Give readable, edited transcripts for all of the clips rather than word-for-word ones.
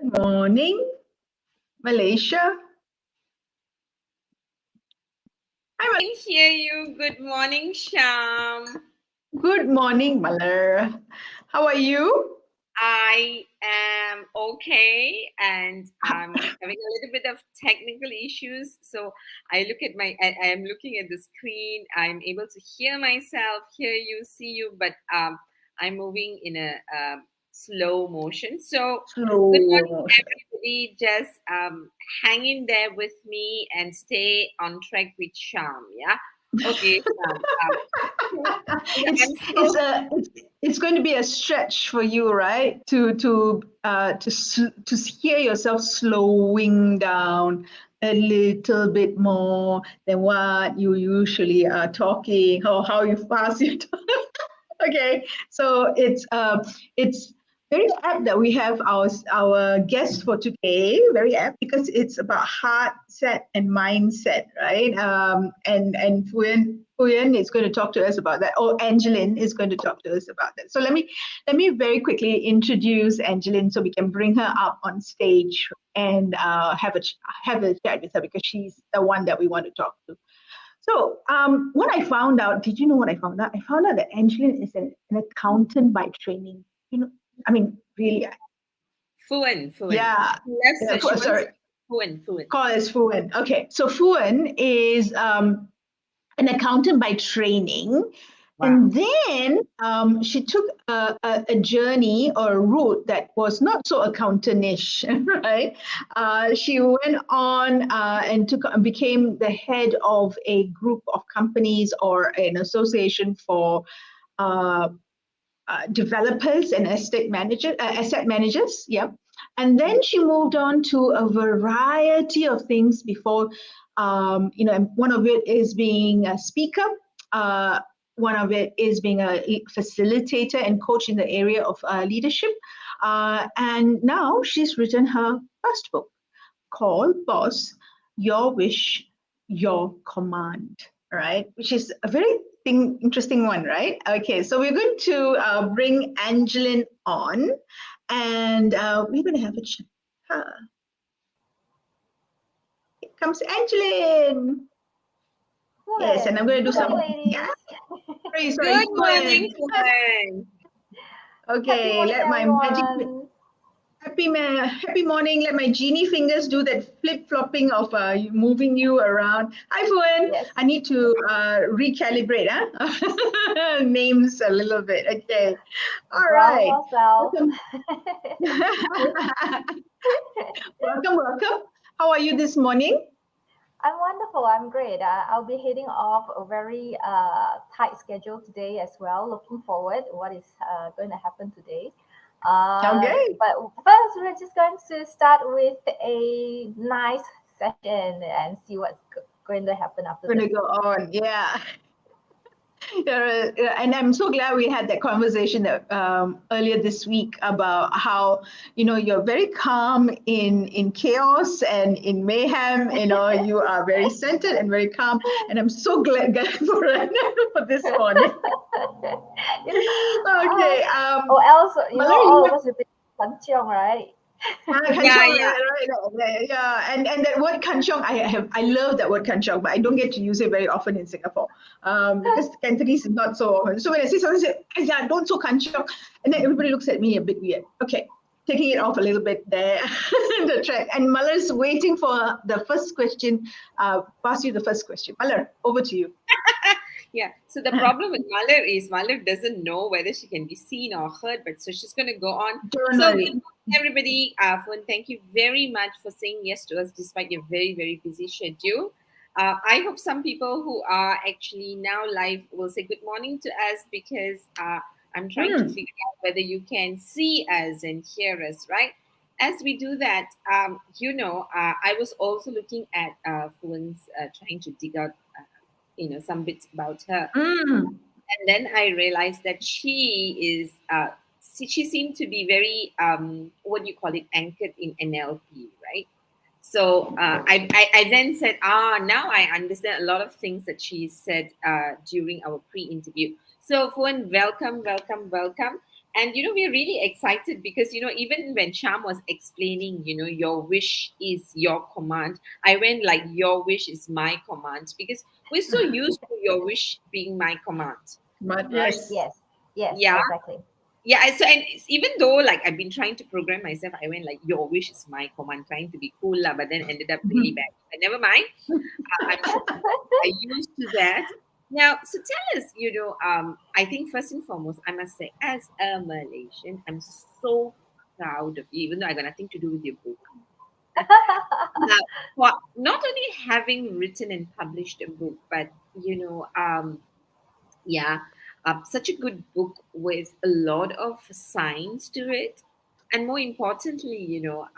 morning, Malaysia. Hi, I can hear you. Good morning, Sham. Good morning, Malar. How are you? I am okay, and I'm having a little bit of technical issues. So I am looking at the screen. I'm able to hear myself, hear you, see you, but I'm moving in a slow motion. So good Slow morning, motion. everybody. Just hang in there with me and stay on track with Sham. Yeah. Okay, Sham. It's I'm it's so a it's going to be a stretch for you, right? To hear yourself slowing down a little bit more than what you usually are talking or how you fast you talk. Okay, so it's very apt that we have our guest for today. Very apt because it's about heart set and mindset, right? And Fuen is going to talk to us about that. Or Angeline is going to talk to us about that. So let me very quickly introduce Angeline so we can bring her up on stage and have a chat with her because she's the one that we want to talk to. So, what I found out, did you know what I found out? I found out that Angeline is an accountant by training. You know, I mean, really, Fuen. yeah. She wants Sorry, Fuen. call as Fuen. Okay, so Fuen is an accountant by training. Wow. And then she took a journey or a route that was not so accountantish, right? She went on and became the head of a group of companies or an association for uh, developers and asset managers. Yeah, and then she moved on to a variety of things before. And one of it is being a speaker. Uh, one of it is being a facilitator and coach in the area of leadership. And now she's written her first book called Boss, Your Wish, Your Command, right? Which is a very interesting one, right? Okay, so we're going to bring Angeline on and we're going to have a chat. Here comes Angeline. Yes, and I'm going to do some. Yeah, sorry. Good morning, Fuen. Okay, let my magic. Everyone. Happy morning. Let my genie fingers do that flip flopping of moving you around. Hi, Fuen. Yes. I need to recalibrate names a little bit. Okay. All right. Yourself. Welcome. How are you this morning? I'm wonderful. I'm great. I'll be heading off a very tight schedule today as well. Looking forward what is going to happen today. Okay. But first, we're just going to start with a nice session and see what's going to happen after Going to this. go on. Yeah. And I'm so glad we had that conversation earlier this week about how you're very calm in chaos and in mayhem. You are very centered and very calm, and I'm so glad for this morning. Okay. Or else, Malay, all of us will be kanchiong, right? Kanchong, right. Yeah, and that word kanchong, I love that word kanchong, but I don't get to use it very often in Singapore, because Cantonese is not so often. So when I say something, I say, yeah, don't so kanchong, and then everybody looks at me a bit weird. Okay, taking it off a little bit there, the track. And Malar's waiting for the first question. Pass you the first question. Malar, over to you. Yeah. So the problem with Malar is Malar doesn't know whether she can be seen or heard, but so she's going to go on. Don't So worry. good morning, everybody. Fuen, thank you very much for saying yes to us despite your very, very busy schedule. I hope some people who are actually now live will say good morning to us because I'm trying to figure out whether you can see us and hear us, right? As we do that, I was also looking at Fuen's trying to dig out some bits about her, and then I realized that she seemed to be very what do you call it, anchored in NLP, right? So I then said, now I understand a lot of things that she said during our pre-interview. So Fuen, welcome. And we're really excited because even when Sham was explaining, your wish is your command, I went like your wish is my command, because we're so used to your wish being my command, But right? yes. Yes, yes, Yeah. exactly. Yeah, so, and even though like I've been trying to program myself, I went like your wish is my command, trying to be cool lah, but then ended up really bad. But never mind. I'm sure are used to that. Now, so tell us, I think first and foremost, I must say, as a Malaysian, I'm so proud of you, even though I got nothing to do with your book. Now, for not only having written and published a book, but yeah, such a good book with a lot of science to it, and more importantly, you're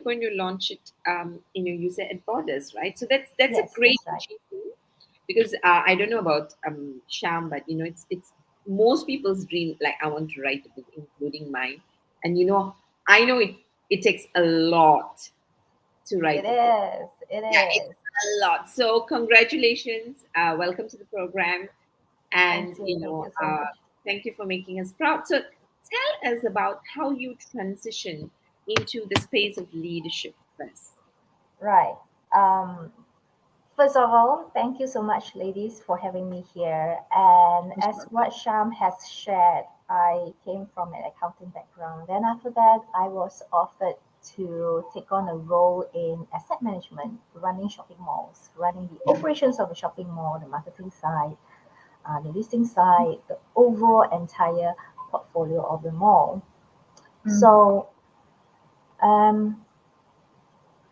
going to launch it in your user at Borders, right? So that's a Yes, great that's right. achievement, because I don't know about Sham, but it's most people's dream. Like, I want to write a book, including mine, and I know it takes a lot to It write a book. is. It Yeah, it's is. a lot. So congratulations, welcome to the program, Thank and you. Thank you so much. thank you for making us proud. So tell us about how you transition into the space of leadership first. Right. Um, First of all, thank you so much, ladies, for having me here. And Most as welcome. what Sham has shared, I came from an accounting background. Then after that, I was offered to take on a role in asset management, running shopping malls, running the operations of the shopping mall, the marketing side, the listing side, the overall entire portfolio of the mall. Mm. So um,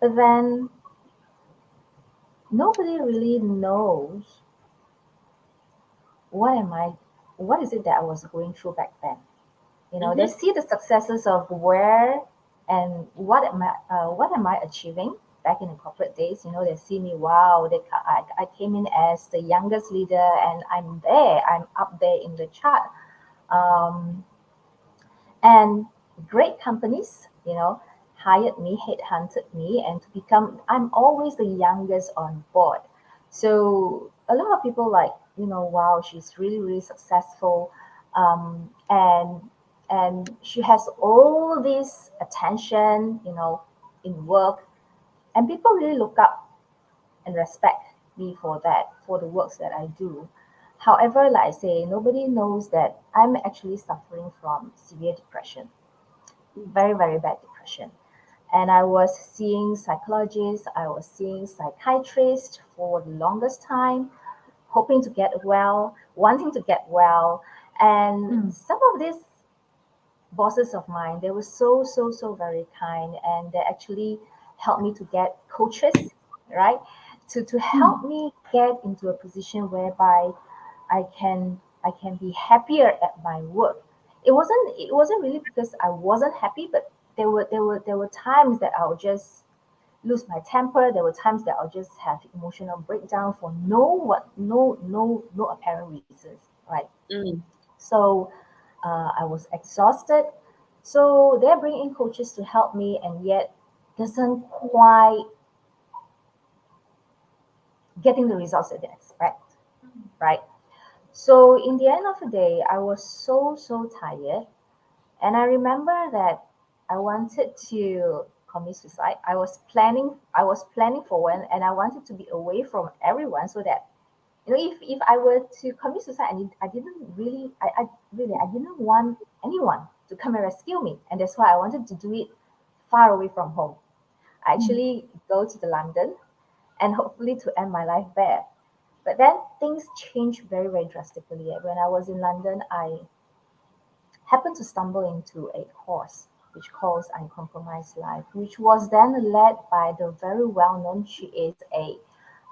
then nobody really knows what am I, what is it that I was going through back then. They Mm-hmm. see the successes of where and what am I achieving back in the corporate days. They see me, wow, I came in as the youngest leader and I'm up there in the chart. Um, and great companies, hired me, headhunted me, and to become, I'm always the youngest on board. So a lot of people like, wow, she's really, really successful. And she has all this attention, in work. And people really look up and respect me for that, for the works that I do. However, like I say, nobody knows that I'm actually suffering from severe depression, very, very bad depression. And I was seeing psychologists, I was seeing psychiatrists for the longest time, hoping to get well, wanting to get well. And Mm. some of these bosses of mine, they were so, so, so very kind. And they actually helped me to get coaches, right? To help Mm. me get into a position whereby I can be happier at my work. It wasn't really because I wasn't happy, but there were times that I would just lose my temper. There were times that I'll just have emotional breakdown for no apparent reasons, right? Mm. So I was exhausted. So they're bringing coaches to help me, and yet doesn't quite getting the results that they expect, right? So in the end of the day, I was so, so tired. And I remember that I wanted to commit suicide. I was planning for one, and I wanted to be away from everyone so that, if I were to commit suicide, I didn't really, I didn't want anyone to come and rescue me. And that's why I wanted to do it far away from home. I Mm. actually go to the London and hopefully to end my life there. But then things changed very, very drastically. When I was in London, I happened to stumble into a course which calls Uncompromised Life, which was then led by the very well known, she is a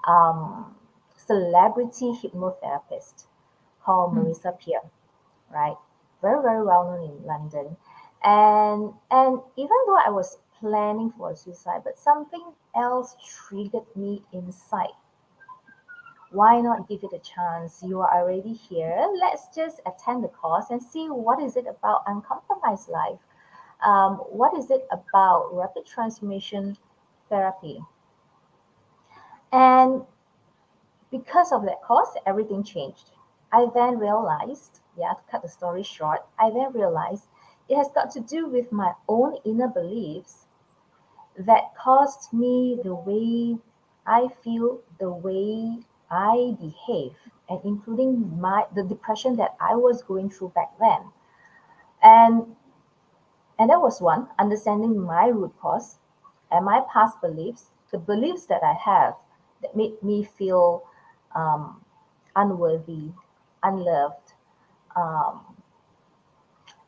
um, celebrity hypnotherapist called Mm. Marissa Peer, right? Very, very well known in London. And even though I was planning for a suicide, but something else triggered me inside. Why not give it a chance? You are already here. Let's just attend the course and see what is it about uncompromised life. What is it about rapid transformation therapy? And because of that course, everything changed. I then realized yeah, to cut the story short, I then realized it has got to do with my own inner beliefs that caused me the way I feel, the way I behave, and including the depression that I was going through back then. And and that was one, understanding my root cause and my past beliefs, the beliefs that I have that made me feel um, unworthy, unloved, um,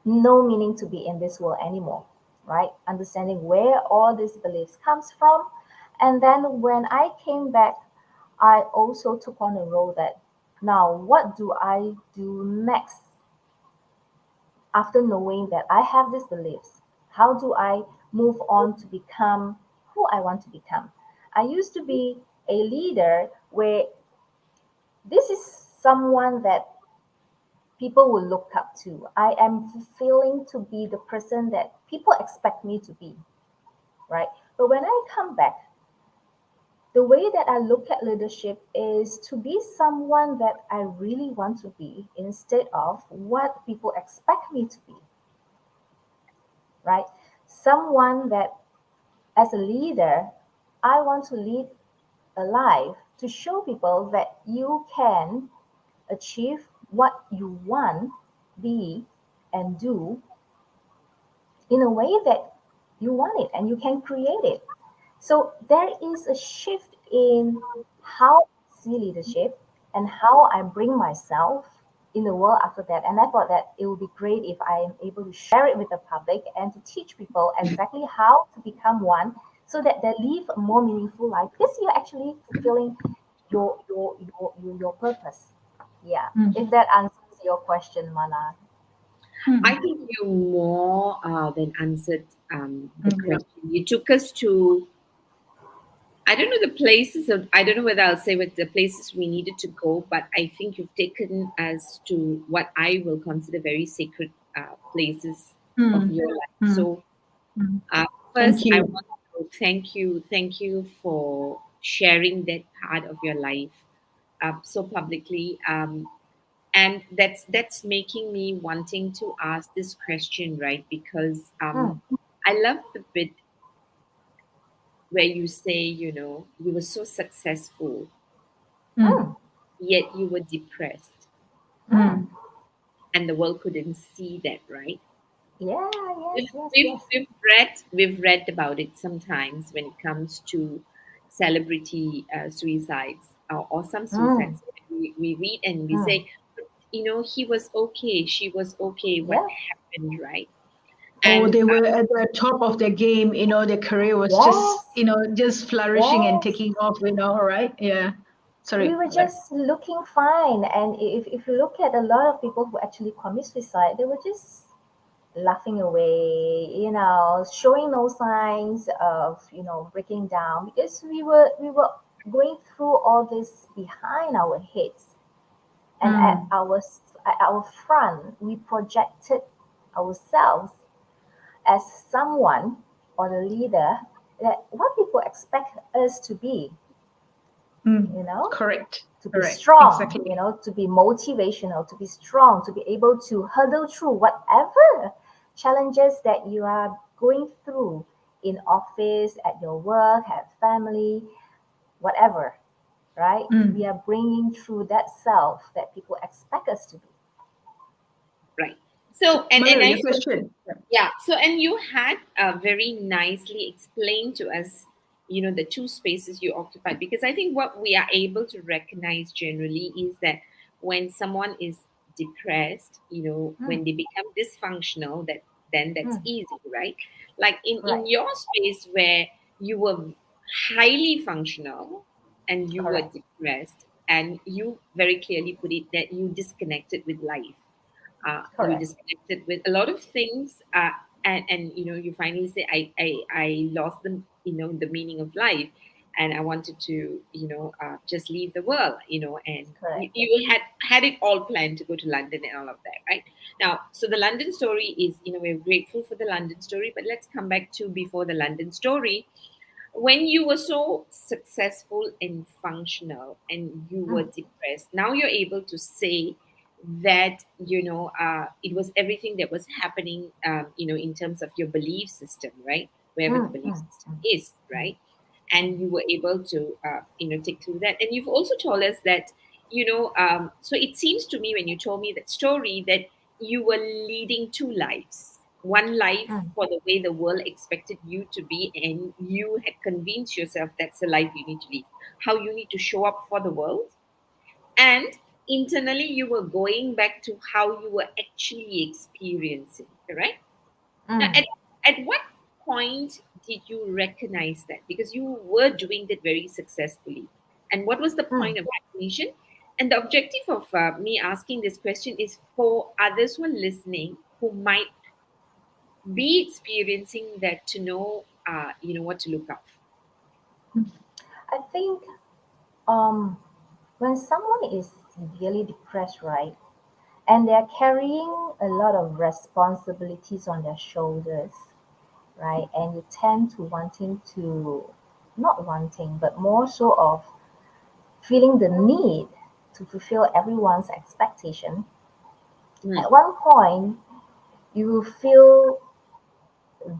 no meaning to be in this world anymore, right? Understanding where all these beliefs comes from. And then when I came back, I also took on a role that now what do I do next after knowing that I have these beliefs? How do I move on to become who I want to become? I used to be a leader where this is someone that people will look up to. I am fulfilling to be the person that people expect me to be, right? But when I come back, the way that I look at leadership is to be someone that I really want to be instead of what people expect me to be, right? Someone that, as a leader, I want to lead a life to show people that you can achieve what you want, be, and do in a way that you want it and you can create it. So there is a shift in how I see leadership and how I bring myself in the world after that. And I thought that it would be great if I am able to share it with the public and to teach people exactly how to become one so that they live a more meaningful life because you're actually fulfilling your purpose. Yeah. If that answers your question, Mana. I Mm. think you more than answered the Yeah. question. You took us to, I don't know the places of, I don't know whether I'll say what the places we needed to go, but I think you've taken us to what I will consider very sacred places of Mm. your life. Mm. So, Mm. uh, Thank first, I you. want to thank you for sharing that part of your life so publicly. And that's making me wanting to ask this question, right? Because Mm, I love the bit where you say, you were so successful, Mm. mm, yet you were depressed, mm. Mm. and the world couldn't see that, right? Yeah, yes, We've, yes, we've, yes. we've read about it sometimes when it comes to celebrity suicides or some Mm, suicides. We read and we mm. say, he was okay, she was okay, what Yeah, happened, right? Oh, And they were at the top of their game, their career was just, yes, just flourishing and yes. taking off, right? Yeah. We Sorry. were just looking fine. And if you look at a lot of people who actually commit suicide, they were just laughing away, showing no signs of, breaking down because we were going through all this behind our heads. And Mm. at our front, we projected ourselves as someone or the leader that what people expect us to be, Mm. you know, Correct. to be Correct. strong, Exactly. to be motivational, to be strong, to be able to hurdle through whatever challenges that you are going through in office, at your work, at family, whatever, right? We Mm. are bringing through that self that people expect us to be. right. So and Mother, I your question. Yeah. So, and you had very nicely explained to us, the two spaces you occupied, because I think what we are able to recognize generally is that when someone is depressed, Mm, when they become dysfunctional, then that's mm, easy, right? Like in right, your space where you were highly functional and you were correct, depressed, and you very clearly put it that you disconnected with life, you correct, disconnected with a lot of things, and you finally say, I lost the meaning of life, and I wanted to just leave the world, and you, correct. you had it all planned to go to London and all of that, right? Now, so the London story is, we're grateful for the London story, but let's come back to before the London story. When you were so successful and functional and you were Mm, depressed, now you're able to say that it was everything that was happening, in terms of your belief system, right? Wherever the Mm, belief mm, system mm, is, mm, right? And you were able to take through that. And you've also told us that so it seems to me when you told me that story that you were leading two lives, one life mm, for the way the world expected you to be, and you had convinced yourself that's the life you need to live, how you need to show up for the world, and internally you were going back to how you were actually experiencing, correct? Now, mm, at what point did you recognize that? Because you were doing that very successfully. And what was the mm. point of recognition? And the objective of me asking this question is for others who are listening who might be experiencing that to know, what to look out for. I think um, when someone is severely depressed, right, and they're carrying a lot of responsibilities on their shoulders, right, and you tend to wanting to, not wanting, but more so of feeling the need to fulfill everyone's expectation. Mm, At one point, you will feel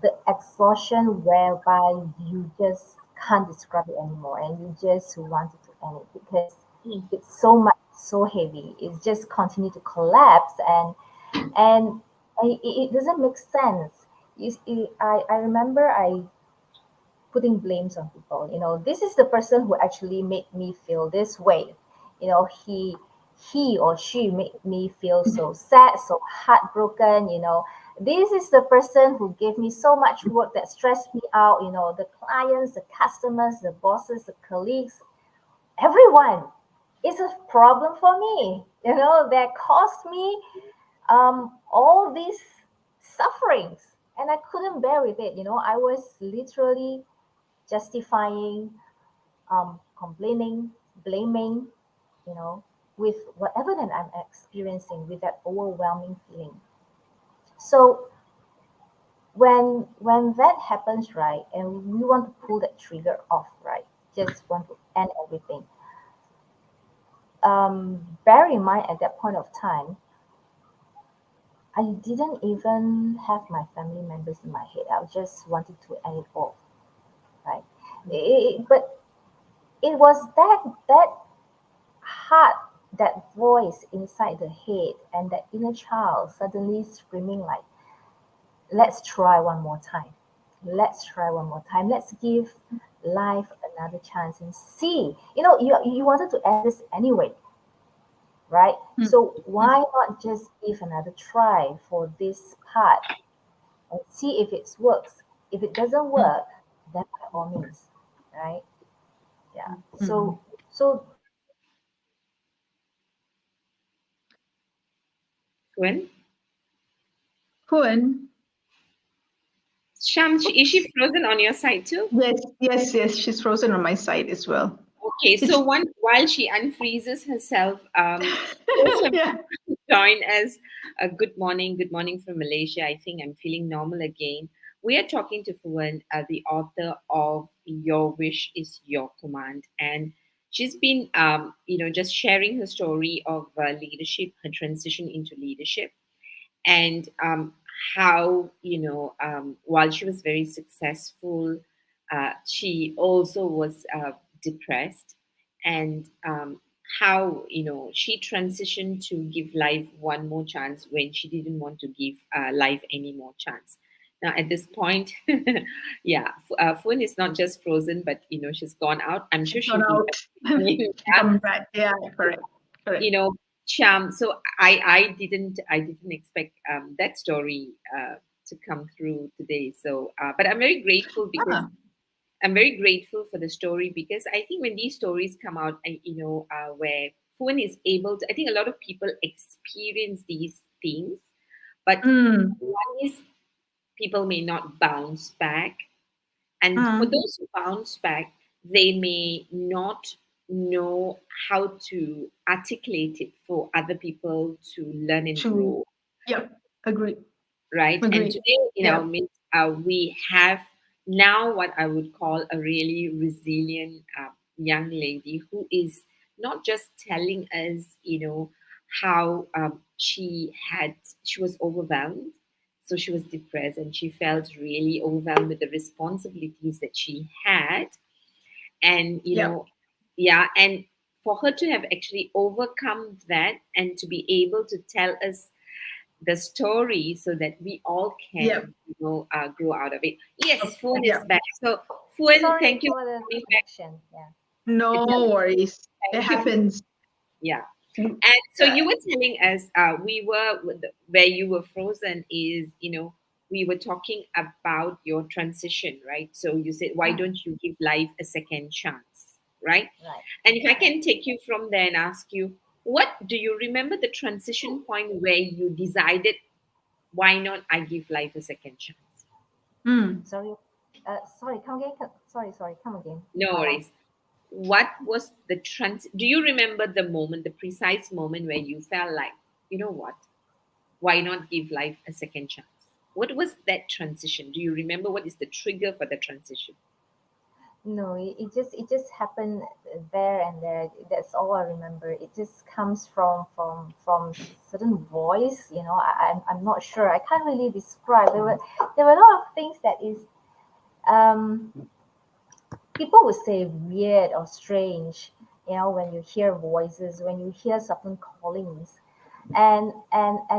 the exhaustion whereby you just can't describe it anymore and you just want it to end it because mm, it's so much so heavy. It's just continue to collapse and it doesn't make sense. I remember I putting blames on people. This is the person who actually made me feel this way. He or she made me feel so sad, so heartbroken. This is the person who gave me so much work that stressed me out. The clients, the customers, the bosses, the colleagues, everyone is a problem for me. That caused me all these sufferings, and I couldn't bear with it. I was literally justifying, complaining, blaming, you know, with whatever that I'm experiencing, with that overwhelming feeling. So when that happens, right, and we want to pull that trigger off, right, just want to end everything. Bear in mind at that point of time, I didn't even have my family members in my head. I just wanted to end it off, right? But it was that heart, that voice inside the head, and that inner child suddenly screaming like, "Let's try one more time. Let's try one more time. Let's give life another chance and see." You wanted to end this anyway, right? mm, So why not just give another try for this part and see if it works? If it doesn't mm, work, then by all means, right? Yeah. mm. So when Fuen? Sham, is she frozen on your side too? Yes, yes, yes. She's frozen on my side as well. Okay, so It's while she unfreezes herself, those who yeah. have joined us, good morning from Malaysia. I think I'm feeling normal again. We are talking to Fuan, the author of Your Wish is Your Command, and she's been, just sharing her story of leadership, her transition into leadership, and how while she was very successful, she also was depressed, and how she transitioned to give life one more chance when she didn't want to give life any more chance. Now at this point, yeah, Fun is not just frozen, but she's gone out. I'm sure Gone she'll be out. back. Yeah, Come back. Yeah, correct. Correct. you know Cham. So I didn't expect that story to come through today. So but Ah, I'm very grateful for the story, because I think when these stories come out, where Fuan is able to, I think a lot of people experience these things, but mm, one is people may not bounce back, and for mm. those who bounce back, they may not know how to articulate it for other people to learn and True. grow, Yeah, agree. right? And Agree. today, Yeah. means we have now what I would call a really resilient young lady who is not just telling us, how she was overwhelmed. So she was depressed and she felt really overwhelmed with the responsibilities that she had. And, Yeah. yeah, and for her to have actually overcome that and to be able to tell us the story so that we all Yeah. can, grow out of it. Yes, Fuen is Yeah. back. So, Fuen, Sorry thank you for for the coming back. connection. Yeah. No It's okay. worries. It Thank you. happens. Yeah. Mm, And so uh, you were telling us, where you were frozen is, we were talking about your transition, right? So you said, why Mm, don't you give life a second chance, right? right. And if I Right. can take you from there and ask you, what do you remember the transition point where you decided, why not I give life a second chance? mm. Sorry. Sorry. Come again. Sorry. Come again. No worries. What was the do you remember the moment, the precise moment where you felt like, you know what? Why not give life a second chance? What was that transition? Do you remember what is the trigger for the transition? No, it just happened there and there. That's all I remember. It just comes from certain voice. I'm not sure. I can't really describe. There were a lot of things that is um people would say weird or strange. When you hear voices, when you hear certain callings, and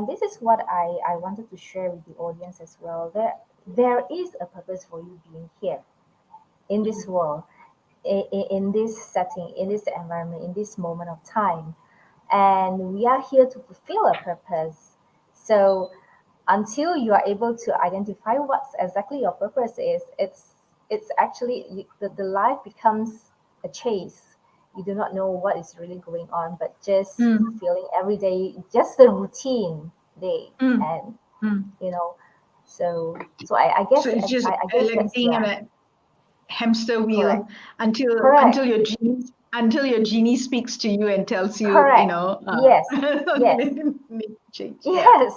this is what I wanted to share with the audience as well. There is a purpose for you being here in this world, in this setting, in this environment, in this moment of time. And we are here to fulfill a purpose. So until you are able to identify what exactly your purpose is, it's actually the life becomes a chase. You do not know what is really going on, but just Mm, fulfilling every day, just the routine day. mm, And mm. you know, so I So guess it's just I guess like that's, being in yeah, a hamster wheel correct. until Correct. until your genie speaks to you and tells you, Correct. Yes. Yes. need to change. Yeah. Yes.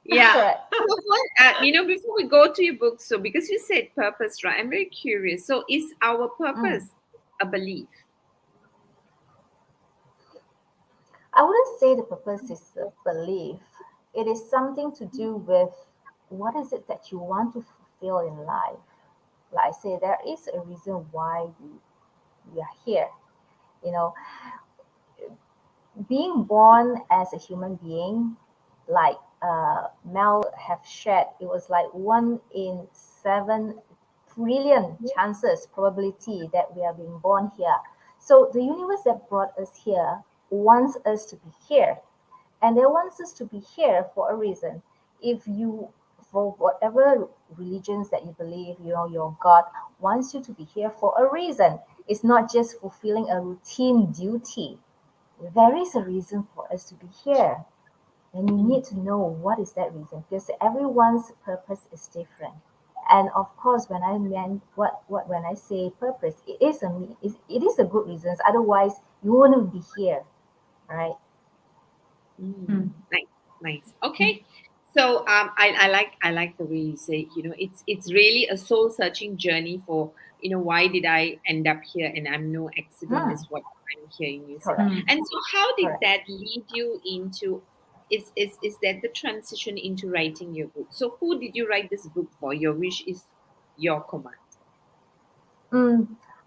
Yeah. Correct. So before we go to your book, so because you said purpose, right? I'm very curious. So is our Mm. purpose a belief? I wouldn't say the purpose is a belief. It is something to do with what is it that you want to fulfill in life. Like I say, there is a reason why we are here. You know, being born as a human being, like Mel have shared, it was like 1 in 7 trillion chances probability that we are being born here. So the universe that brought us here wants us to be here, and they wants us to be here for a reason. If you, for whatever religions that you believe, your God wants you to be here for a reason. It's not just fulfilling a routine duty. There is a reason for us to be here, and you need to know what is that reason, because everyone's purpose is different. And of course, when I meant what when I say purpose, it is a good reason. Otherwise, you wouldn't be here, right? Mm, Nice, nice. Okay. So I like the way you say, it's really a soul searching journey for, why did I end up here, and I'm no accident Hmm, is what I'm hearing you say. correct, mm. And so how did correct. that lead you into, is that the transition into writing your book? So who did you write this book for? Your wish is your command.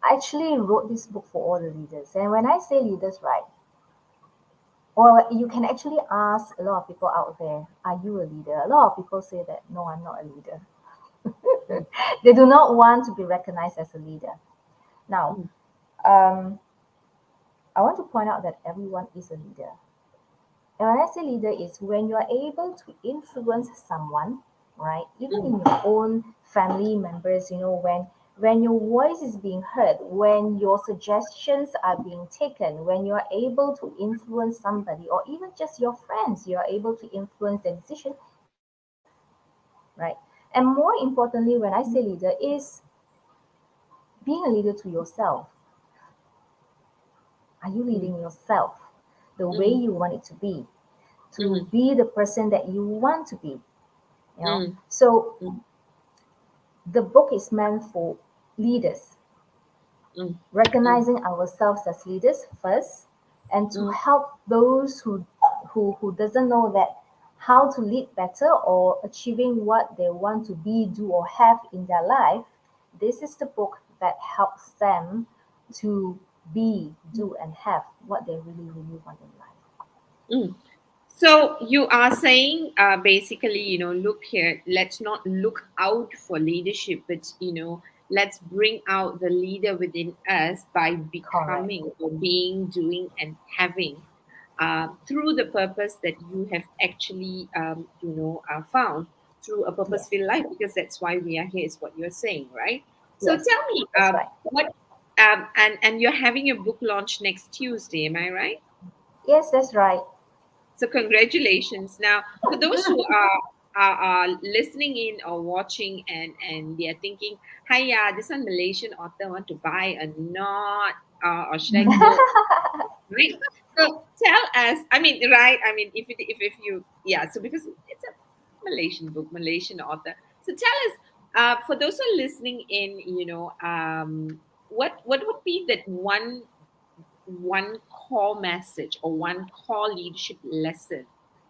I actually wrote this book for all the leaders, and when I say leaders, right? Or you can actually ask a lot of people out there, are you a leader? A lot of people say that, no, I'm not a leader. They do not want to be recognized as a leader. Now, Mm, um, I want to point out that everyone is a leader. And when I say leader, is when you are able to influence someone, right? Even in mm, your own family members, when your voice is being heard, when your suggestions are being taken, when you are able to influence somebody, or even just your friends, you are able to influence their decision, right? And more importantly, when I say leader, is being a leader to yourself. Are you mm, leading yourself the way mm, you want it to mm, be the person that you want to be? mm, So mm, the book is meant for leaders, mm, mm, recognizing ourselves as leaders first, and to mm, help those who who doesn't know that how to lead better or achieving what they want to be, do, or have in their life, this is the book that helps them to be, do, and have what they really, really want in life. Mm. So you are saying basically, look here, let's not look out for leadership, but, let's bring out the leader within us by Correct. becoming or being, doing, and having through the purpose that you have actually, found through a Yes. purpose-filled life, because that's why we are here, is what you're saying, right? So Yes. tell me, That's right. what, and you're having your book launch next Tuesday, am I right? Yes, that's right. So congratulations. Now, for those who are listening in or watching, and they are thinking, "Hi, yeah, this one Malaysian author want to buy or not, or should I go?" Right. So tell us. I mean, right? I mean, if you, yeah. So because it's a Malaysian book, Malaysian author. So tell us, for those who are listening in, what would be that one core message or one core leadership lesson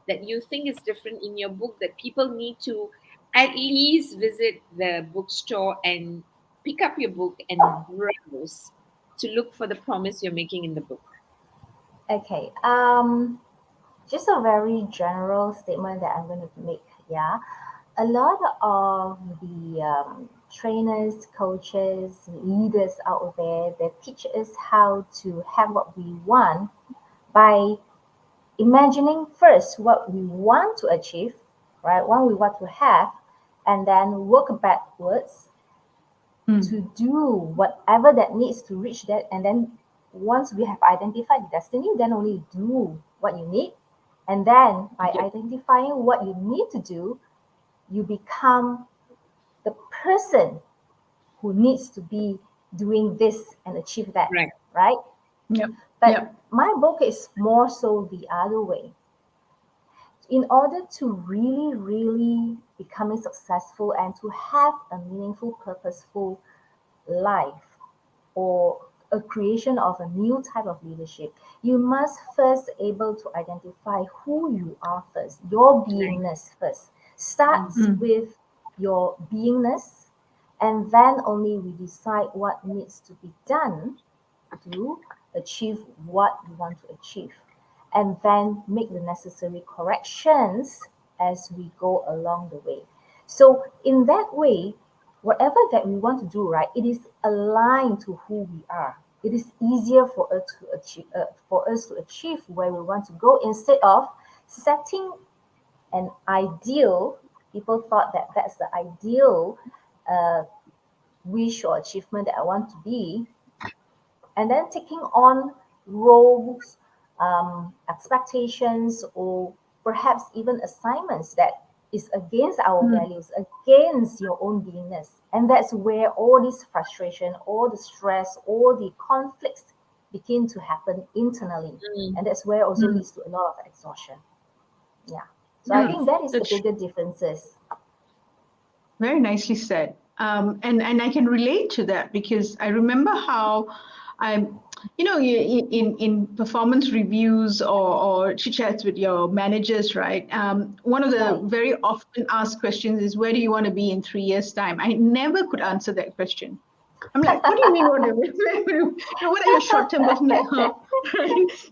that you think is different in your book, that people need to at least visit the bookstore and pick up your book and browse to look for the promise you're making in the book? Okay. Just a very general statement that I'm going to make. Yeah. A lot of the trainers, coaches, leaders out there, they teach us how to have what we want by imagining first what we want to achieve, right? What we want to have, and then work backwards Mm. to do whatever that needs to reach that. And then once we have identified the destiny, then only do what you need. And then by Yep. identifying what you need to do, you become the person who needs to be doing this and achieve that, Right. right? Yep. But Yep. my book is more so the other way. In order to really, really becoming successful and to have a meaningful, purposeful life or a creation of a new type of leadership, you must first able to identify who you are first, your Right. beingness first. Starts Mm. with your beingness, and then only we decide what needs to be done to achieve what we want to achieve, and then make the necessary corrections as we go along the way. So, in that way, whatever that we want to do, right, it is aligned to who we are. It is easier for us to achieve where we want to go instead of setting an ideal. People thought that that's the ideal uh, wish or achievement that I want to be, and then taking on roles, expectations, or perhaps even assignments that is against our Mm. values, against your own beingness. And that's where all this frustration, all the stress, all the conflicts begin to happen internally. Mm. And that's where also Mm. leads to a lot of exhaustion. Yeah. So I Yeah, think that is the that's bigger differences. very nicely said. And I can relate to that because I remember how I'm, in performance reviews or chit chats with your managers, right? One of the Right. very often asked questions is, where do you want to be in 3 years' time? I never could answer that question. I'm like, what do you mean? What are your short-term goals? I'm like, huh?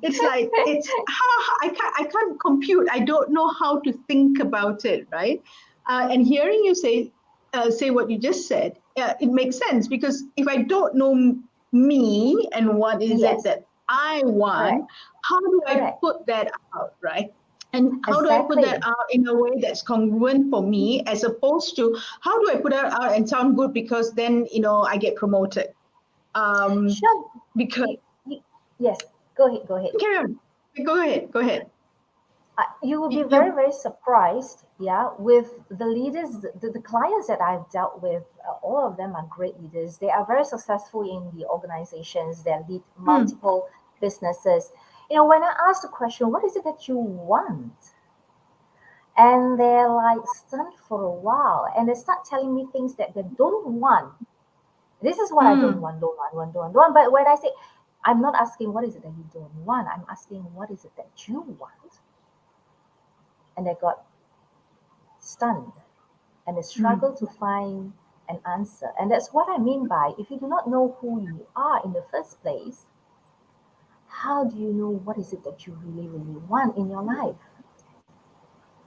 It's like I can't compute. I don't know how to think about it, right? And hearing you say what you just said, it makes sense because if I don't know me and what is it Yes. that I want, Correct. how do I Correct. put that out, right? And how do I put that Exactly. out in a way that's congruent for me, as opposed to how do I put that out and sound good because then I get promoted. Um, Sure. because You, yes. Go ahead. Go ahead. carry on. Go ahead. Go ahead. You will be very, You. very surprised, yeah, with the leaders, the clients that I've dealt with. All of them are great leaders. They are very successful in the organizations. They lead Hmm. multiple businesses. When I ask the question, what is it that you want? And they're like stunned for a while, and they start telling me things that they don't want. This is what I don't Hmm. want, don't want, don't want, don't want. But when I say, I'm not asking what is it that you don't want, I'm asking what is it that you want. and they got stunned and they struggle to find an answer. And that's what I mean by, if you do not know who you are in the first place, how do you know what is it that you really, really want in your life?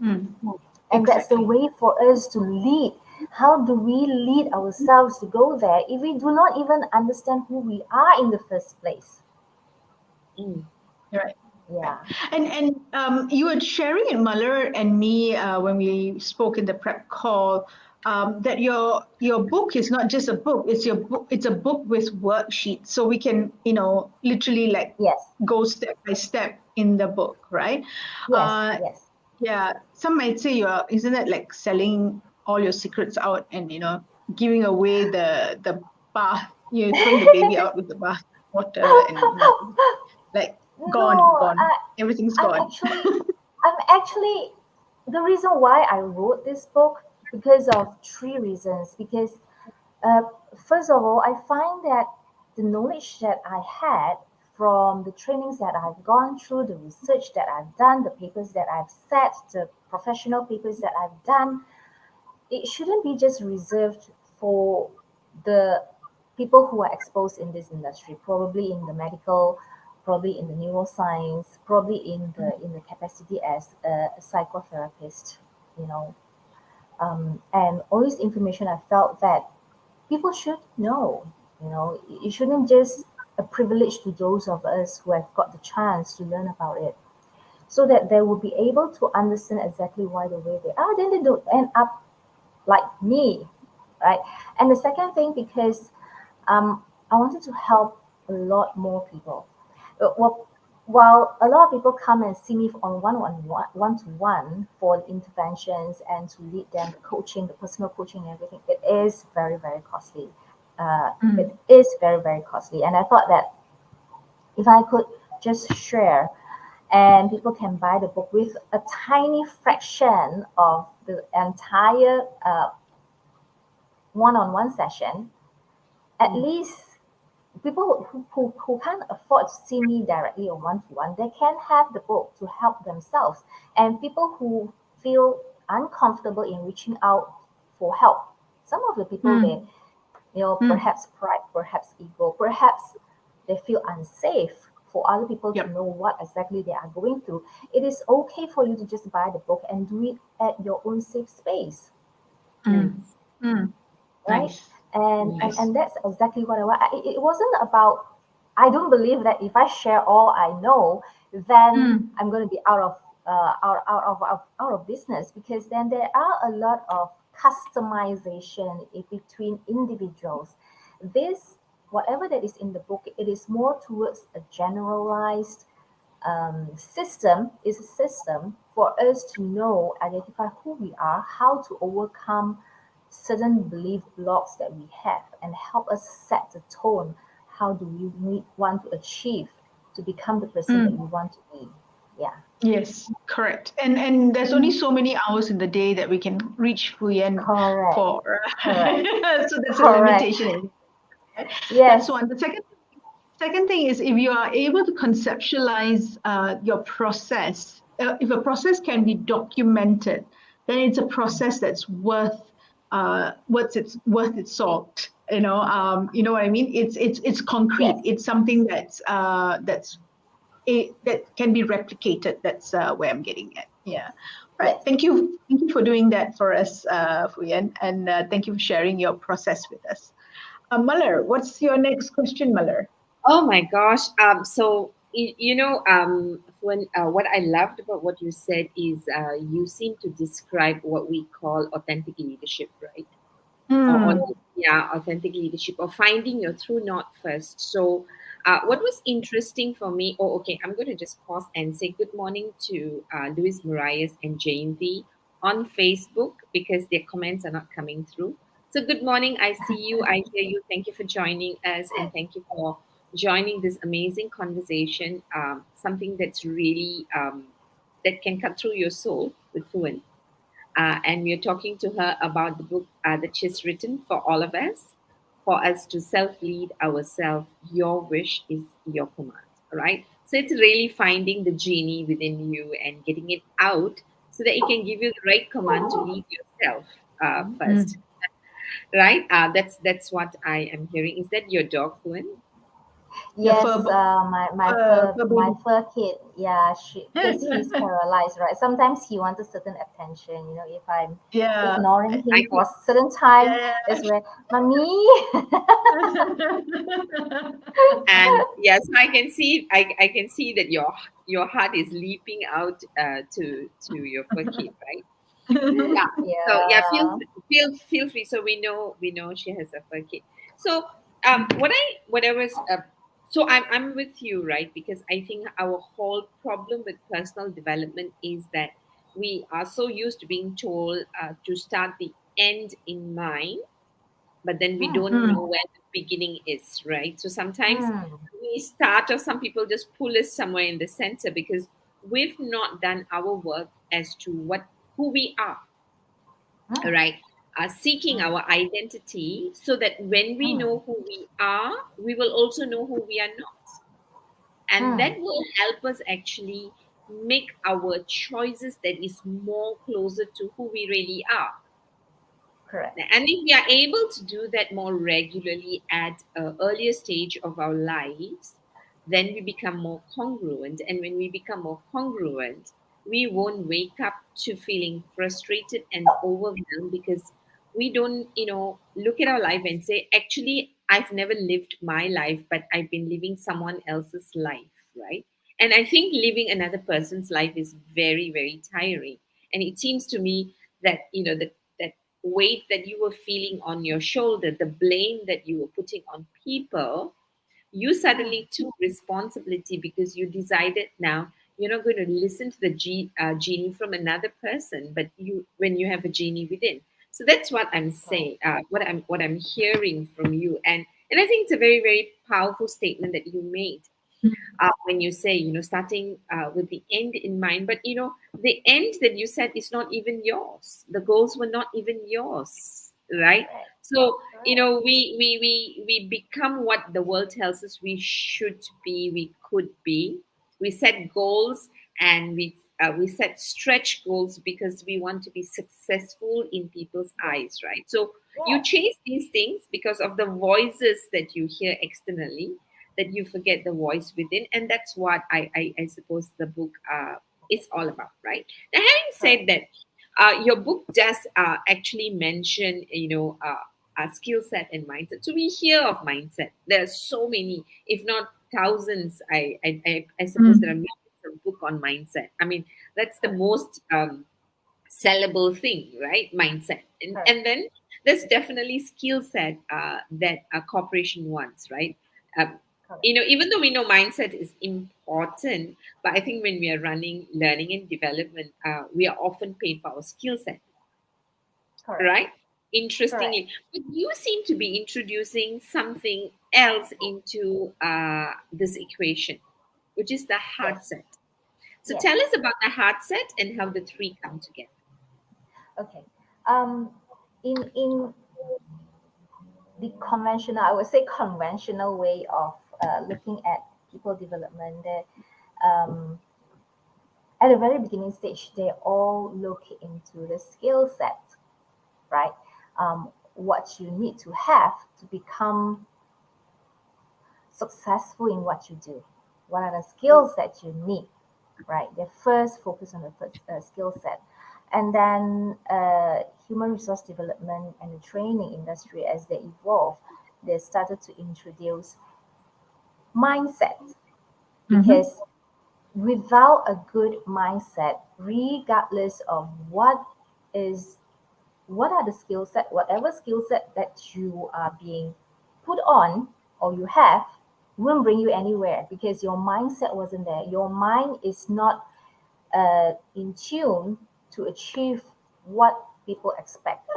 And that's the Exactly. way for us to lead. How do we lead ourselves to go there if we do not even understand who we are in the first place? Mm. Right. Right. Yeah. And you were sharing it, Muller and me, when we spoke in the prep call, that your book is not just a book; it's your book. It's a book with worksheets, so we can, literally like Yes. go step by step in the book, right? Yes. Uh, Yes. yeah. Some might say isn't it like selling all your secrets out and giving away the bath, throwing the baby out with the bath water and like gone, No, gone. Everything's I'm gone. actually, I'm actually, the reason why I wrote this book because of three reasons. Because uh, first of all, I find that the knowledge that I had from the trainings that I've gone through, the research that I've done, the papers that I've set, the professional papers that I've done, it shouldn't be just reserved for the people who are exposed in this industry, probably in the medical, probably in the neuroscience, probably in the capacity as a psychotherapist, you know. And all this information, I felt that people should know. It shouldn't just a privilege to those of us who have got the chance to learn about it, so that they will be able to understand exactly why the way they are. Then they don't end up like me, right? And the second thing, because I wanted to help a lot more people. Well, while a lot of people come and see me on one-to-one for the interventions and to lead them, the coaching, the personal coaching, and everything, it is very, very costly. Mm, It is very, very costly. And I thought that if I could just share and people can buy the book with a tiny fraction of the entire one-on-one session, at least people who can't afford to see me directly or one-to-one, they can have the book to help themselves. And people who feel uncomfortable in reaching out for help, some of the people mm, they, mm. perhaps pride, perhaps ego, perhaps they feel unsafe for other people to Yep. know what exactly they are going through. It is okay for you to just buy the book and do it at your own safe space, Mm, Nice. mm. right? Nice. Nice. And that's exactly what I want. It wasn't about. I don't believe that if I share all I know, then Mm, I'm going to be out of business, because then there are a lot of customization between individuals. This, whatever that is in the book, it is more towards a generalized system. Is a system for us to know, identify who we are, how to overcome certain belief blocks that we have, and help us set the tone. How do we want to achieve to become the person that mm. we want to be? Yeah. Yes, correct. And there's only so many hours in the day that we can reach Fuyen Correct. for. Correct. So there's a Correct. limitation. Right? That's Yes. one. The second thing is, if you are able to conceptualize your process, if a process can be documented, then it's a process that's worth its salt. You know what I mean? It's concrete. Yes. It's something that can be replicated. That's where I'm getting at. Yeah. Right. Yes. Thank you for doing that for us, Fuyan, and thank you for sharing your process with us. Muller, what's your next question, Muller? Oh my gosh. So when what I loved about what you said is you seem to describe what we call authentic leadership, right? Or Mm, yeah, authentic leadership, or finding your true north first. So what was interesting for me, oh okay, I'm going to just pause and say good morning to Luis Marias and Jayanti on Facebook, because their comments are not coming through. So good morning, I see you, I hear you, thank you for joining us, and thank you for joining this amazing conversation, something that's really that can cut through your soul with Fluent. And we are talking to her about the book that she's written for all of us, for us to self lead ourselves. Your wish is your command, all right? So it's really finding the genie within you and getting it out so that it can give you the right command to lead yourself first. Mm. Right? That's what I am hearing. Is that your dog, Fuen? The Yes, fur, fur my baby. fur kid, yeah, she because he's paralyzed, right? Sometimes he wants a certain attention. If I'm Yeah. ignoring I him for could, a certain time, Yeah. that's when, mommy. and yes, I can see. I can see that your heart is leaping out to your fur kid, right? Yeah. So yeah, Yeah. feel free. So we know she has a fur kid. So what I was so I'm with you, right? Because I think our whole problem with personal development is that we are so used to being told to start the end in mind, but then we Mm, don't know Mm. where the beginning is, right? So sometimes mm, we start, or some people just pull us somewhere in the center because we've not done our work as to what who we are, mm, right? Seeking mm, our identity so that when we mm, know who we are, we will also know who we are not. And mm. that will help us actually make our choices that is more closer to who we really are. Correct. And if we are able to do that more regularly at an earlier stage of our lives, then we become more congruent. And when we become more congruent, we won't wake up to feeling frustrated and overwhelmed because we don't, look at our life and say, actually, I've never lived my life, but I've been living someone else's life, right? And I think living another person's life is very, very tiring. And it seems to me that, that weight that you were feeling on your shoulder, the blame that you were putting on people, you Mm, suddenly took responsibility because you decided now you're not going to listen to the genie from another person, but when you have a genie within. So that's what I'm correct. saying, what I'm hearing from you, and I think it's a very, very powerful statement that you made when you say, starting with the end in mind. But, the end that you said is not even yours. The goals were not even yours, right? Correct. So, Correct. we become what the world tells us we should be, we could be. We set goals, and we set stretch goals because we want to be successful in people's Yes. eyes, right? So you Yes. chase these things because of the voices that you hear externally, that you forget the voice within. And that's what I suppose the book is all about, right? Now, having said Correct. that, your book does actually mention, skill set and mindset. So we hear of mindset. There are so many, if not thousands. I suppose there are Mm. millions of book on mindset. I mean, that's the Correct. most sellable thing, right? Mindset. and Correct. and then there's definitely skill set that a corporation wants, right? um, Correct. Even though we know mindset is important, but I think when we are running learning and development, we are often paid for our skill set, Correct. right? Correct. Interestingly, but you seem to be introducing something else into this equation, which is the Yes. heart set. So Yes. tell us about the heart set and how the three come together. Okay. Um, in the conventional, I would say conventional way of looking at people development, that um, at the very beginning stage, they all look into the skill set, right? What you need to have to become successful in what you do. What are the skills that you need, right? They first focus on the first skill set. And then human resource development and the training industry, as they evolve, they started to introduce mindset, Mm-hmm. because without a good mindset, regardless of is what are the skill set, whatever skill set that you are being put on or you have, won't bring you anywhere because your mindset wasn't there. Your mind is not in tune to achieve what people expect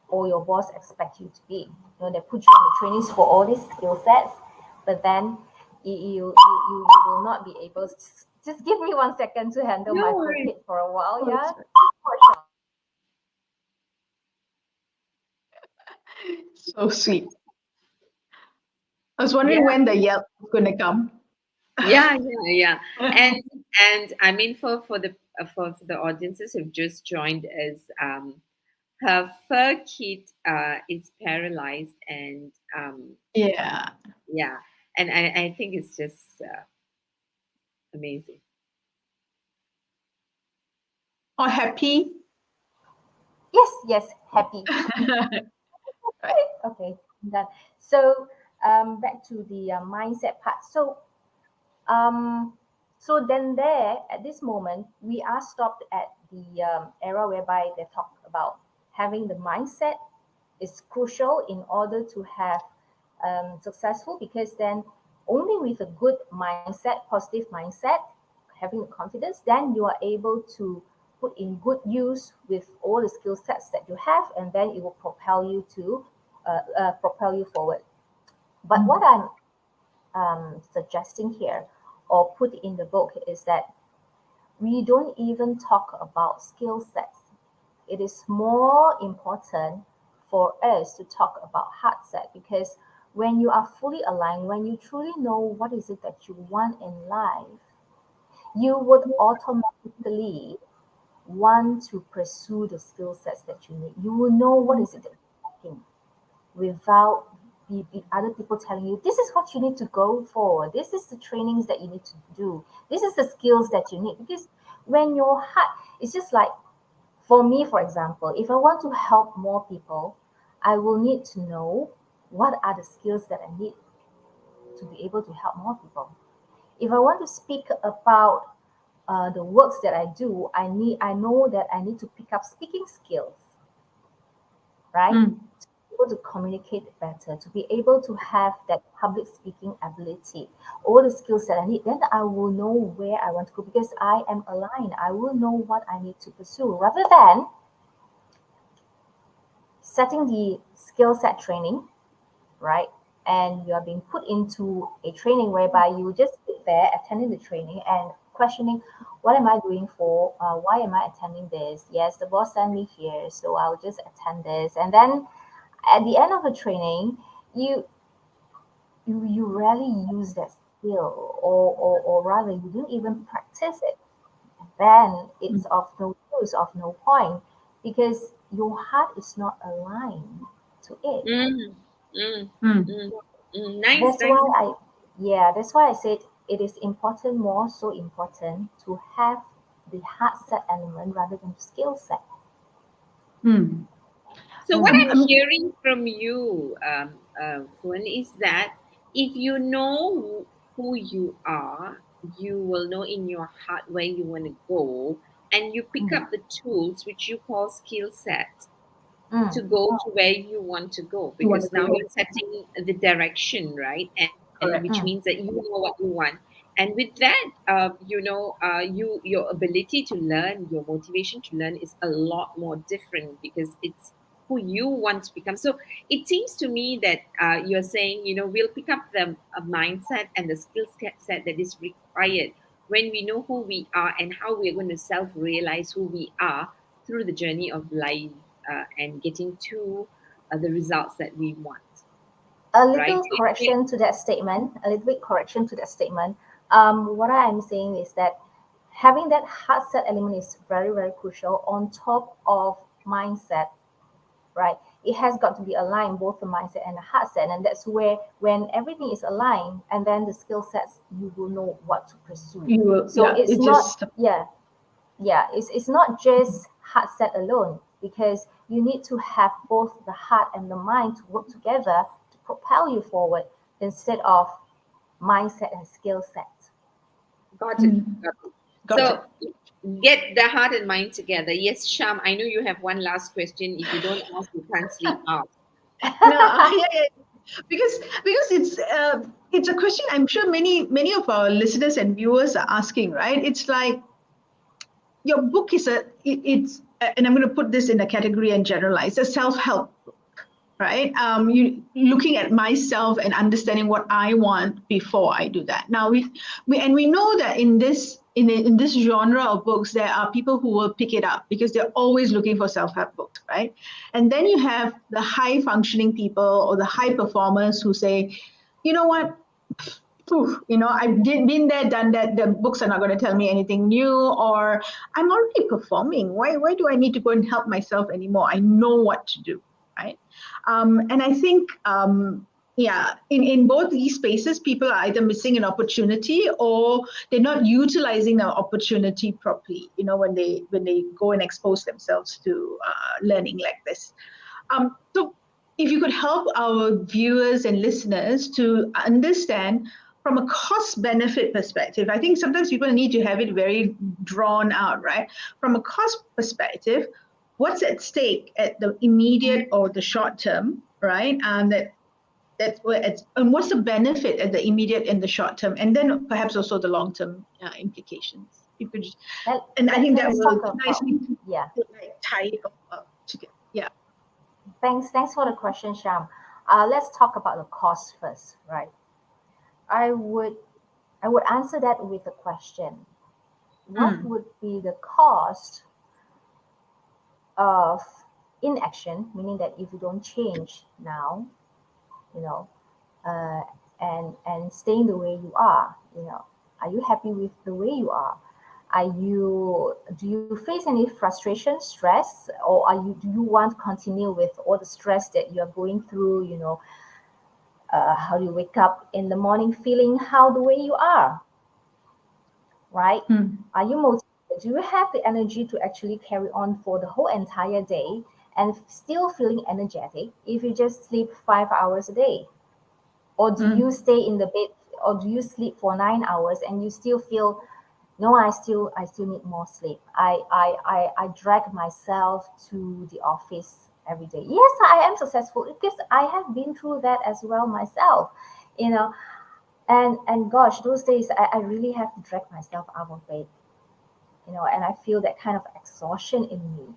or your boss expect you to be. They put you on the trainings for all these skill sets, but then you will not be able to. Just give me 1 second to handle No my fur worries. kid for a while, Oh, yeah? that's so sweet. I was Yeah. wondering when the yelp was going to come. Yeah, yeah, yeah. And I mean for the audiences who've just joined us, her fur kit is paralyzed, and Yeah. yeah, and I think it's just amazing. Or happy. Yes, yes, happy. Right. Okay, done. So back to the mindset part. Um, so then there at this moment we are stopped at the era whereby they talk about having the mindset is crucial in order to have successful, because then only with a good mindset, positive mindset, having the confidence, then you are able to put in good use with all the skill sets that you have, and then it will propel you to propel you forward. But what Mm. I'm suggesting here or put in the book is that we don't even talk about skill sets. It is more important for us to talk about heart set, because when you are fully aligned, when you truly know what is it that you want in life, you would automatically want to pursue the skill sets that you need. You will know what is it that you're lacking without other people telling you this is what you need to go for, this is the trainings that you need to do, this is the skills that you need. Because when your heart, it's just like, for me for example, if I want to help more people, I will need to know what are the skills that I need to be able to help more people. If I want to speak about the works that I do, I know that I need to pick up speaking skills, right? Mm. To be able to communicate better, to be able to have that public speaking ability, all the skills that I need, then I will know where I want to go because I am aligned. I will know what I need to pursue rather than setting the skill set training, right? And you are being put into a training whereby you just sit there attending the training and questioning, what am I doing for? Why am I attending this? Yes, the boss sent me here, so I'll just attend this. And then at the end of the training, you you rarely use that skill, or rather you don't even practice it. Then it's Mm. of no use, of no point, because your heart is not aligned to it. Mm, mm, Mm. mm, nice, That's why nice. that's why I said it is important, more so important, to have the heart set element rather than the skill set. Mm. So what I'm, I'm I'm, hearing from you, Fuen, is that if you know who you are, you will know in your heart where you want to go, and you pick Mm, up the tools which you call skill set to mm, go to where you want to go, you want to because now go. you're setting the direction, right? And Correct. which mm. means that you know what you want. And with that, your ability to learn, your motivation to learn is a lot more different because it's who you want to become. So it seems to me that you're saying, we'll pick up the mindset and the skill set that is required when we know who we are and how we're going to self realize who we are through the journey of life, and getting to the results that we want, A right? little correction to that statement, a little bit correction to that statement. What I am saying is that having that heart set element is very, very crucial on top of mindset, right? It has got to be aligned, both the mindset and the heart set. And that's where, when everything is aligned, and then the skill sets, you will know what to pursue. You will, So yeah, it's it not, just, it's not just heart set alone, because you need to have both the heart and the mind to work together to propel you forward, instead of mindset and skill set. Got it. mm, Got it. got it. So get the heart and mind together. Yes, Sham, I know you have one last question. If you don't ask, you can't sleep out. No, yeah, yeah. Because it's a question I'm sure many of our listeners and viewers are asking, right? It's like your book is it's and I'm going to put this in a category and generalize a self-help, right? You looking at myself and understanding what I want before I do that. Now we know that in this genre of books, there are people who will pick it up because they're always looking for self-help books, right? And then you have the high functioning people or the high performers who say, you know what? I've been there, done that. The books are not going to tell me anything new, or I'm already performing. Why do I need to go and help myself anymore? I know what to do, right? And I think, in both these spaces, people are either missing an opportunity or they're not utilizing the opportunity properly. When they go and expose themselves to learning like this. So if you could help our viewers and listeners to understand from a cost benefit perspective, I think sometimes people need to have it very drawn out, right? From a cost perspective, what's at stake at the immediate or the short term, right? And and what's the benefit at the immediate and the short term, and then perhaps also the long term implications. You could just, and I think that will nicely tie it up together. Yeah. Thanks for the question, Sham. Let's talk about the cost first, right? I would answer that with a question. What would be the cost of inaction, meaning that if you don't change now, and staying the way you are, are you happy with the way you are? Do you face any frustration, stress, or do you want to continue with all the stress that you're going through? How do you wake up in the morning feeling how the way you are, right? Are you motivated? Do you have the energy to actually carry on for the whole entire day and still feeling energetic if you just sleep 5 hours a day? Or do you stay in the bed, or do you sleep for 9 hours and you still feel, no, I still need more sleep. I drag myself to the office every day. Yes, I am successful because I have been through that as well myself, and gosh, those days I really have to drag myself out of bed, and I feel that kind of exhaustion in me.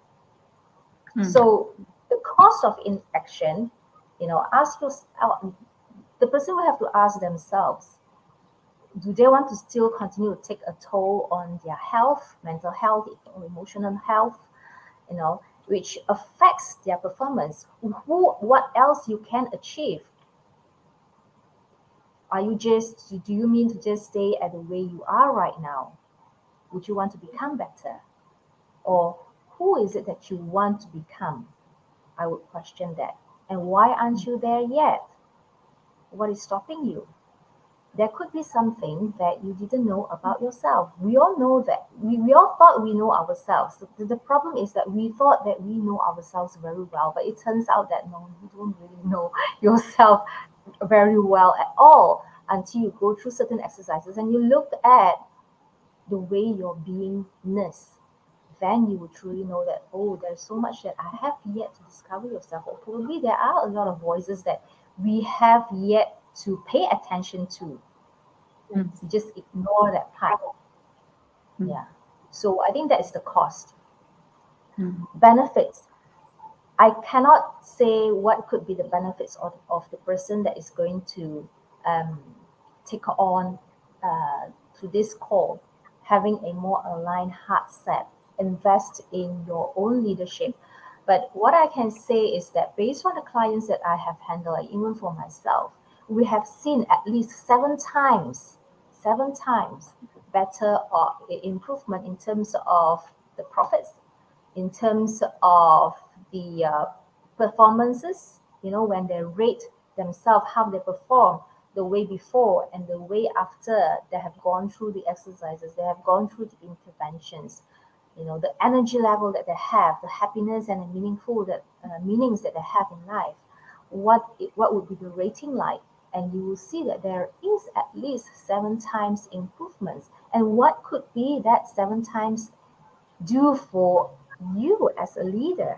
So the cost of inaction, ask yourself, the person will have to ask themselves, do they want to still continue to take a toll on their health, mental health, or emotional health, which affects their performance? What else you can achieve? Do you mean to just stay at the way you are right now? Would you want to become better? Or who is it that you want to become? I would question that. And why aren't you there yet? What is stopping you? There could be something that you didn't know about yourself. We all know that. We all thought we know ourselves. The problem is that we thought that we know ourselves very well, but it turns out that no, you don't really know yourself very well at all until you go through certain exercises and you look at the way your beingness. Then you will truly know that, oh, there's so much that I have yet to discover yourself. Or probably there are a lot of voices that we have yet to pay attention to. Just ignore that part. Yeah. So I think that is the cost. Benefits. I cannot say what could be the benefits of the person that is going to take on to this call, having a more aligned heart set, invest in your own leadership. But what I can say is that based on the clients that I have handled, even for myself, we have seen at least seven times better improvement in terms of the profits, in terms of the performances, when they rate themselves, how they perform the way before and the way after they have gone through the exercises, they have gone through the interventions, the energy level that they have, the happiness and the meanings that they have in life, what would be the rating like? And you will see that there is at least 7 times improvements. And what could be that 7 times do for you as a leader?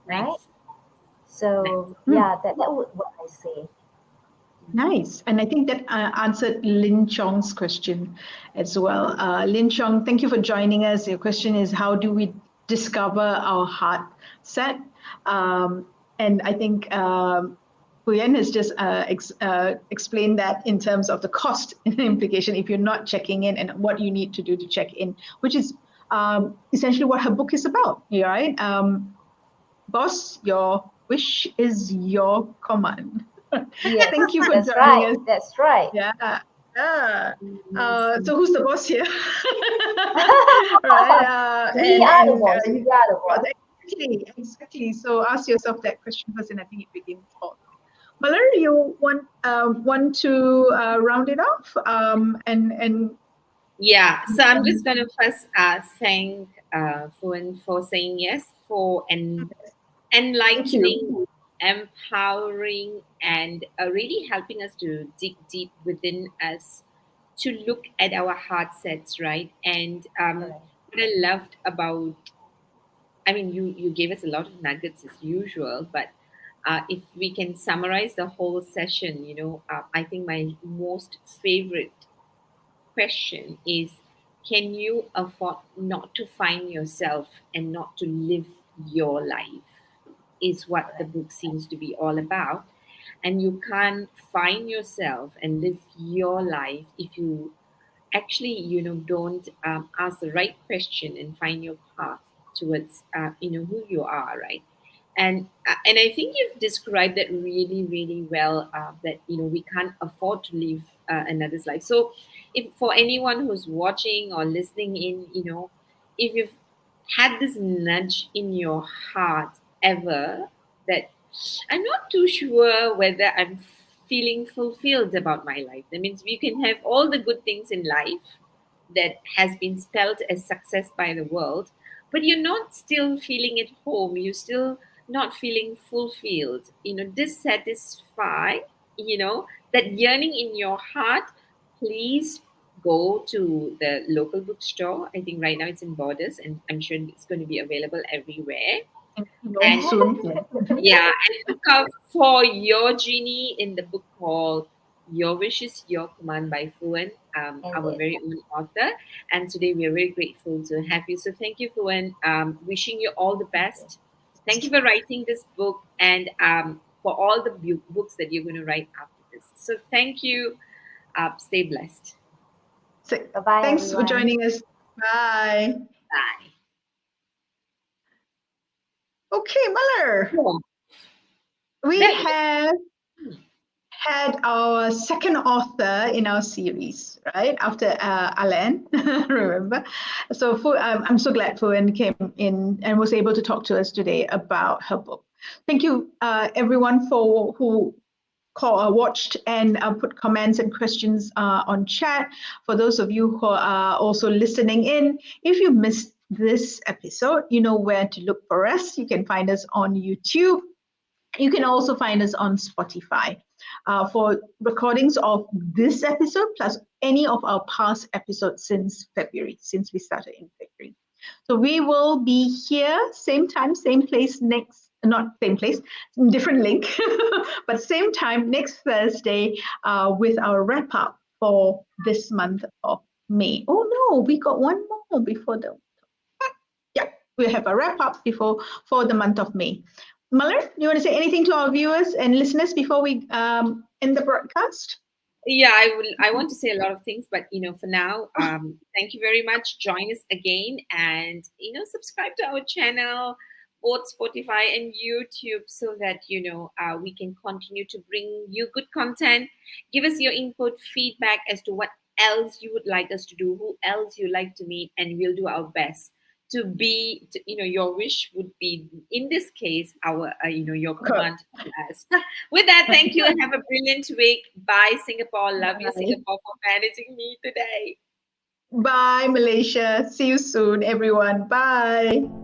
Right? Nice. So yeah, that would what I say. Nice. And I think that answered Lin Chong's question as well. Lin Chong, thank you for joining us. Your question is, how do we discover our heart set? And I think Fuen has just explained that in terms of the cost implication if you're not checking in, and what you need to do to check in, which is essentially what her book is about, right? Boss, your wish is your command. Yes, Thank you for that's joining right. us. That's right. Yeah. Yeah. Yes. So who's the boss here? Right. We are the boss. We are the Well, boss. exactly. So ask yourself that question first, and I think it begins all. Malheur, you want to round it off? And Yeah, so I'm just going to first thank Fuen for saying yes, for thank you. enlightening, empowering, and really helping us to dig deep within us to look at our heart sets, right? And Correct. what I loved about, I mean, you gave us a lot of nuggets as usual, but if we can summarize the whole session, I think my most favorite question is, can you afford not to find yourself and not to live your life? Is what the Correct. book seems to be all about. And you can't find yourself and live your life if you actually don't ask the right question and find your path towards who you are, right? And I think you've described that really really well, that we can't afford to live another's life. So if for anyone who's watching or listening in, if you've had this nudge in your heart ever, that I'm not too sure whether I'm feeling fulfilled about my life. That means we can have all the good things in life that has been spelled as success by the world, but you're not still feeling at home. You're still not feeling fulfilled, dissatisfied, that yearning in your heart. Please go to the local bookstore. I think right now it's in Borders, and I'm sure it's going to be available everywhere. Very And soon. Yeah. yeah, and look out for Your Genie in the book called Your Wish is Your Command by Fuen, our Indeed. very own author. And today we are very grateful to have you. So thank you, Fuen. Wishing you all the best. Thank you for writing this book, and for all the books that you're going to write after this. So thank you. Stay blessed. So, Bye bye, thanks for everyone. joining us. Bye. Bye. Okay, Malheur. Oh, We that was have had our second author in our series, right? After Alain, remember? So I'm so glad Fuen came in and was able to talk to us today about her book. Thank you, everyone, for who watched and put comments and questions on chat. For those of you who are also listening in, if you missed this episode, you know where to look for us. You can find us on YouTube. You can also find us on Spotify for recordings of this episode, plus any of our past episodes since February, since we started in February. So we will be here, same time, same place not same place, different link, but same time next Thursday with our wrap up for this month of May. Oh no, we got one more before yeah, we have a wrap up for the month of May. Malheur, you want to say anything to our viewers and listeners before we end the broadcast? Yeah, I want to say a lot of things, but for now, thank you very much. Join us again, and subscribe to our channel, both Spotify and YouTube, so that we can continue to bring you good content. Give us your input, feedback as to what else you would like us to do, who else you like to meet, and we'll do our best to be. Your wish would be, in this case, our your command to us. With that, thank you and have a brilliant week. Bye, Singapore. Love you, Bye. Singapore, for managing me today. Bye, Malaysia. See you soon, everyone. Bye.